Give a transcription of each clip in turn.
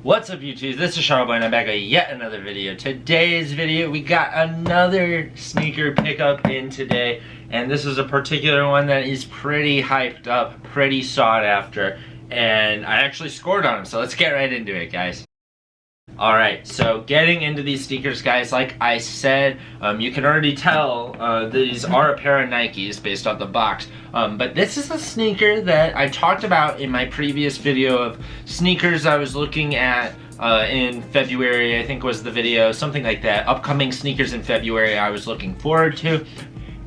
What's up YouTube, this is Shuttleboy and I'm back with yet another video. Today's video, we got another sneaker pickup in today, and this is a particular one that is pretty hyped up, pretty sought after, and I actually scored on him, so let's get right into it, guys. Alright, so getting into these sneakers, guys, like I said, you can already tell these are a pair of Nikes based on the box. But this is a sneaker that I talked about in my previous video of sneakers I was looking at in February, I think was the video, something like that. Upcoming sneakers in February I was looking forward to.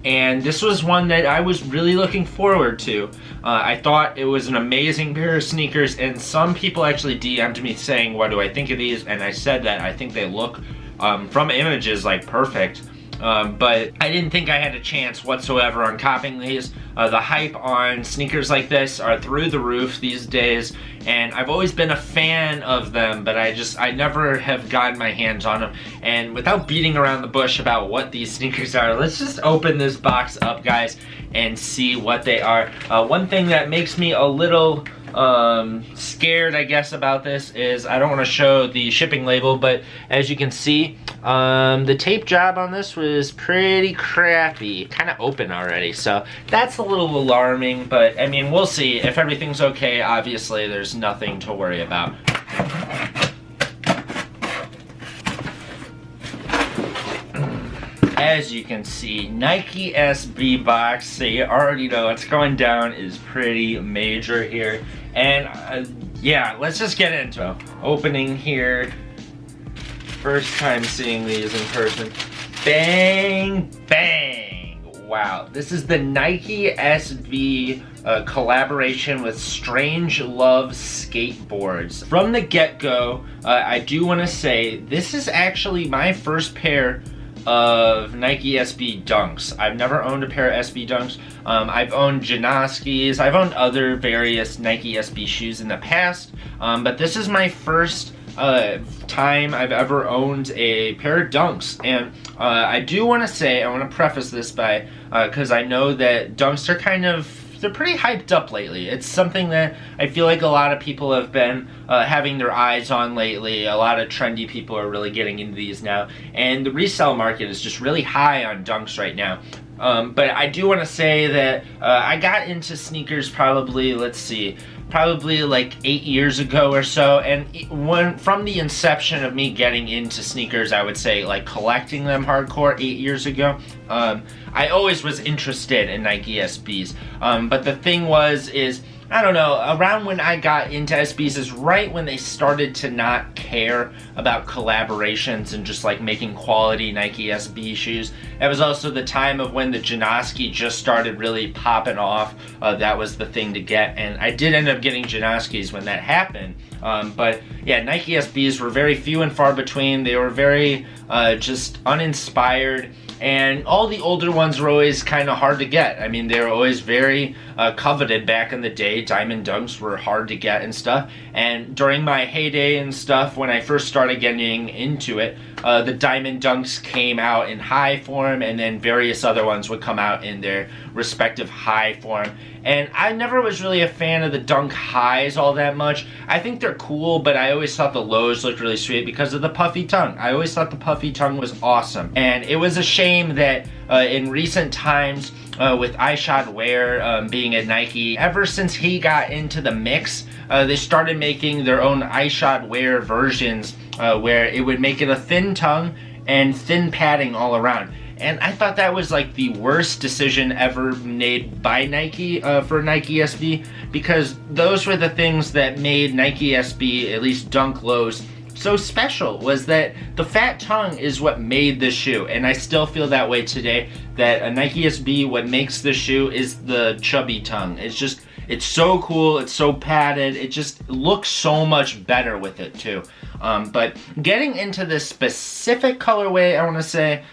And this was one that I was really looking forward to. I thought it was an amazing pair of sneakers, and some people actually DM'd me saying, what do I think of these? And I said that I think they look, from images, like perfect. But I didn't think I had a chance whatsoever on copying these. The hype on sneakers like this are through the roof these days, and I've always been a fan of them, but I never have gotten my hands on them. And without beating around the bush about what these sneakers are, let's just open this box up, guys, and see what they are. One thing that makes me a little scared, I guess, about this is I don't want to show the shipping label, but as you can see, the tape job on this was pretty crappy, kind of open already, so that's a little alarming, but I mean, we'll see. If everything's okay, obviously there's nothing to worry about. As you can see, Nike SB box, so you already know what's going down is pretty major here. And yeah, let's just get into it. Opening here, first time seeing these in person. Bang, bang. Wow, this is the Nike SB collaboration with Strange Love Skateboards. From the get-go, I do want to say, this is actually my first pair of Nike SB Dunks. I've never owned a pair of SB Dunks. I've owned Janoskis. I've owned other various Nike SB shoes in the past, but this is my first time I've ever owned a pair of Dunks. And I do want to say, I want to preface this by, because I know that Dunks are they're pretty hyped up lately. It's something that I feel like a lot of people have been having their eyes on lately. A lot of trendy people are really getting into these now. And the resale market is just really high on Dunks right now. But I do want to say that I got into sneakers probably, let's see, probably like 8 years ago or so, and from the inception of me getting into sneakers, I would say like collecting them hardcore 8 years ago, I always was interested in Nike SBs, but the thing is, I don't know, around when I got into SBs is right when they started to not care about collaborations and just like making quality Nike SB shoes. It was also the time of when the Janoski just started really popping off. That was the thing to get, and I did end up getting Janoskis when that happened. But yeah, Nike SBs were very few and far between. They were very just uninspired. And all the older ones were always kind of hard to get. I mean, they were always very coveted back in the day. Diamond Dunks were hard to get and stuff. And during my heyday and stuff, when I first started getting into it, the Diamond Dunks came out in high form, and then various other ones would come out in their respective high form. And I never was really a fan of the Dunk highs all that much. I think they're cool, but I always thought the lows looked really sweet because of the puffy tongue. I always thought the puffy tongue was awesome. And it was a shame that in recent times, with iShot Wear being at Nike, ever since he got into the mix, they started making their own iShot Wear versions where it would make it a thin tongue and thin padding all around. And I thought that was like the worst decision ever made by Nike for Nike SB, because those were the things that made Nike SB, at least Dunk lows, so special. Was that the fat tongue is what made the shoe, and I still feel that way today, that a Nike SB, what makes the shoe is the chubby tongue. It's so cool, it's so padded, it just looks so much better with it too. But getting into this specific colorway, I want to say,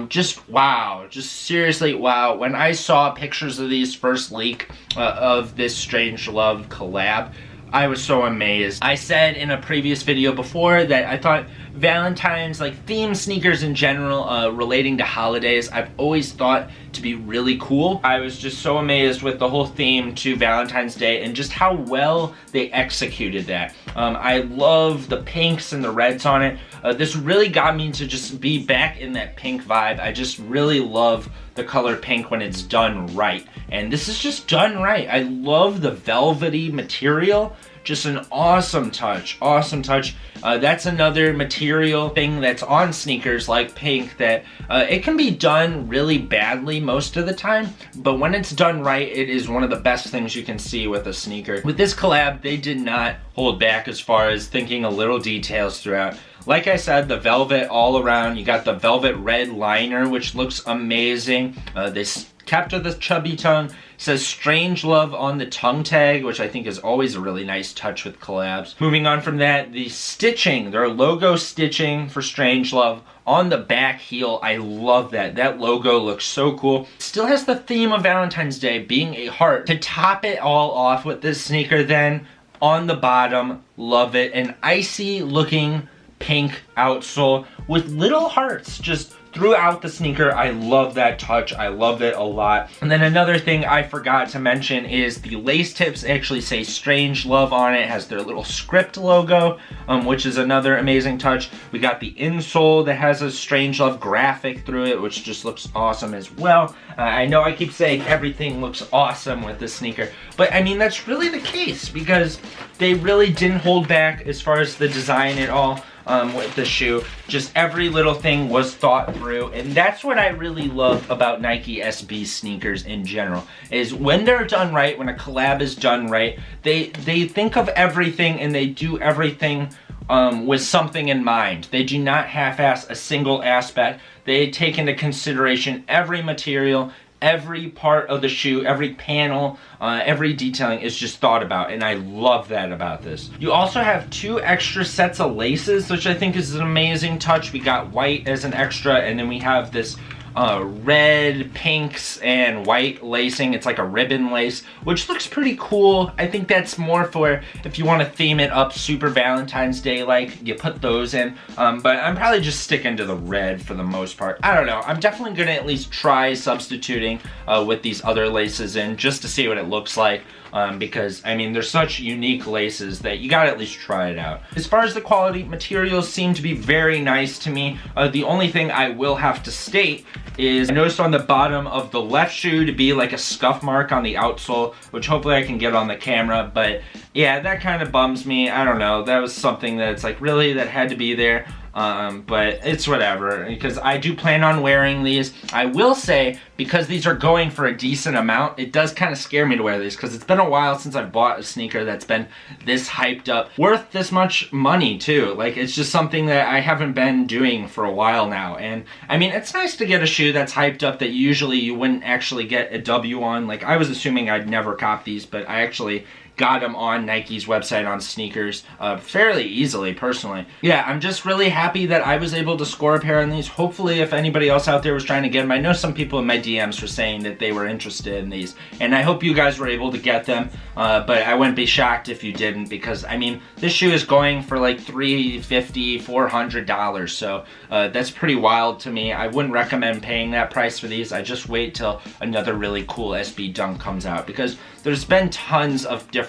just wow, just seriously wow. When I saw pictures of these first leak of this Strange Love collab, I was so amazed. I said in a previous video before that I thought Valentine's, like theme sneakers in general, relating to holidays, I've always thought to be really cool. I was just so amazed with the whole theme to Valentine's Day and just how well they executed that. I love the pinks and the reds on it. This really got me to just be back in that pink vibe. I just really love the color pink when it's done right. And this is just done right. I love the velvety material. Just an awesome touch, awesome touch. That's another material thing that's on sneakers like pink that it can be done really badly most of the time, but when it's done right, it is one of the best things you can see with a sneaker. With this collab, they did not hold back as far as thinking of little details throughout. Like I said, the velvet all around. You got the velvet red liner, which looks amazing. They kept with the chubby tongue. It says Strange Love on the tongue tag, which I think is always a really nice touch with collabs. Moving on from that, the stitching, their logo stitching for Strange Love on the back heel. I love that. That logo looks so cool. Still has the theme of Valentine's Day being a heart. To top it all off with this sneaker then, on the bottom, love it. An icy looking pink outsole with little hearts just throughout the sneaker. I love that touch. I love it a lot. And then another thing I forgot to mention is the lace tips actually say Strange Love on it. It has their little script logo, which is another amazing touch. We got the insole that has a Strange Love graphic through it, which just looks awesome as well. I know I keep saying everything looks awesome with this sneaker, but I mean, that's really the case because they really didn't hold back as far as the design at all. With the shoe, just every little thing was thought through, and that's what I really love about Nike SB sneakers in general, is when they're done right, when a collab is done right, they think of everything and they do everything with something in mind. They do not half-ass a single aspect. They take into consideration every material, every part of the shoe, every panel, every detailing is just thought about, and I love that about this. You also have 2 extra sets of laces, which I think is an amazing touch. We got white as an extra, and then we have this red, pinks, and white lacing. It's like a ribbon lace, which looks pretty cool. I think that's more for if you want to theme it up super Valentine's Day, like you put those in. But I'm probably just sticking to the red for the most part. I don't know. I'm definitely going to at least try substituting with these other laces in just to see what it looks like. Because, I mean, they're such unique laces that you gotta at least try it out. As far as the quality, materials seem to be very nice to me. The only thing I will have to state is I noticed on the bottom of the left shoe to be like a scuff mark on the outsole, which hopefully I can get on the camera, but yeah, that kind of bums me. I don't know, that was something that's like, really, that had to be there. But it's whatever, because I do plan on wearing these. I will say, because these are going for a decent amount, it does kind of scare me to wear these, because it's been a while since I've bought a sneaker that's been this hyped up, worth this much money too. Like, it's just something that I haven't been doing for a while now, and I mean, it's nice to get a shoe that's hyped up that usually you wouldn't actually get a W on. Like, I was assuming I'd never cop these, but I actually got them on Nike's website on sneakers fairly easily, personally. Yeah, I'm just really happy that I was able to score a pair on these. Hopefully, if anybody else out there was trying to get them, I know some people in my DMs were saying that they were interested in these, and I hope you guys were able to get them, but I wouldn't be shocked if you didn't, because, I mean, this shoe is going for like $350, $400, so that's pretty wild to me. I wouldn't recommend paying that price for these. I just wait till another really cool SB Dunk comes out, because there's been tons of different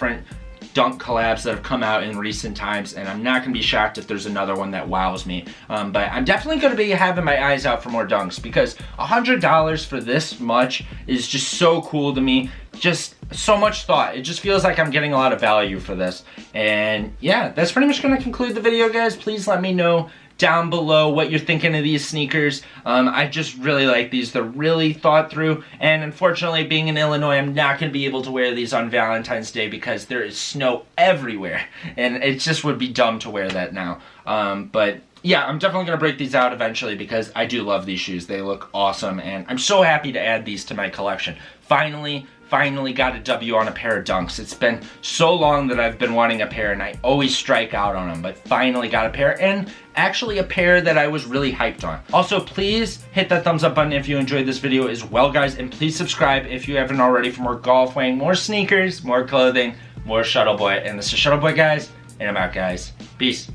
Dunk collabs that have come out in recent times, and I'm not going to be shocked if there's another one that wows me. But I'm definitely going to be having my eyes out for more Dunks, because $100 for this much is just so cool to me. Just so much thought. It just feels like I'm getting a lot of value for this. And yeah, that's pretty much going to conclude the video, guys. Please let me know down below what you're thinking of these sneakers. I just really like these. They're really thought through, and unfortunately, being in Illinois, I'm not going to be able to wear these on Valentine's Day because there is snow everywhere, and it just would be dumb to wear that now. But yeah, I'm definitely going to break these out eventually because I do love these shoes. They look awesome, and I'm so happy to add these to my collection. Finally got a W on a pair of Dunks. It's been so long that I've been wanting a pair, and I always strike out on them, but finally got a pair, and actually a pair that I was really hyped on. Also, please hit that thumbs up button if you enjoyed this video as well, guys, and please subscribe if you haven't already for more golf weighing, more sneakers, more clothing, more Shuttleboy. And this is Shuttleboy, guys, and I'm out, guys. Peace.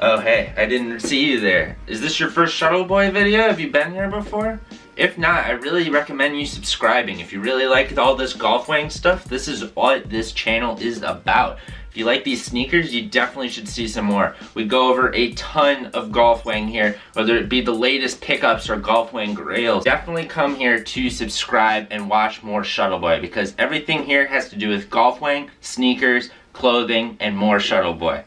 Oh, hey, I didn't see you there. Is this your first Shuttleboy video? Have you been here before? If not, I really recommend you subscribing. If you really like all this golf weighing stuff, this is what this channel is about. If you like these sneakers, you definitely should see some more. We go over a ton of golf weighing here, whether it be the latest pickups or golf weighing grails. Definitely come here to subscribe and watch more Shuttleboy, because everything here has to do with golf weighing, sneakers, clothing, and more Shuttleboy.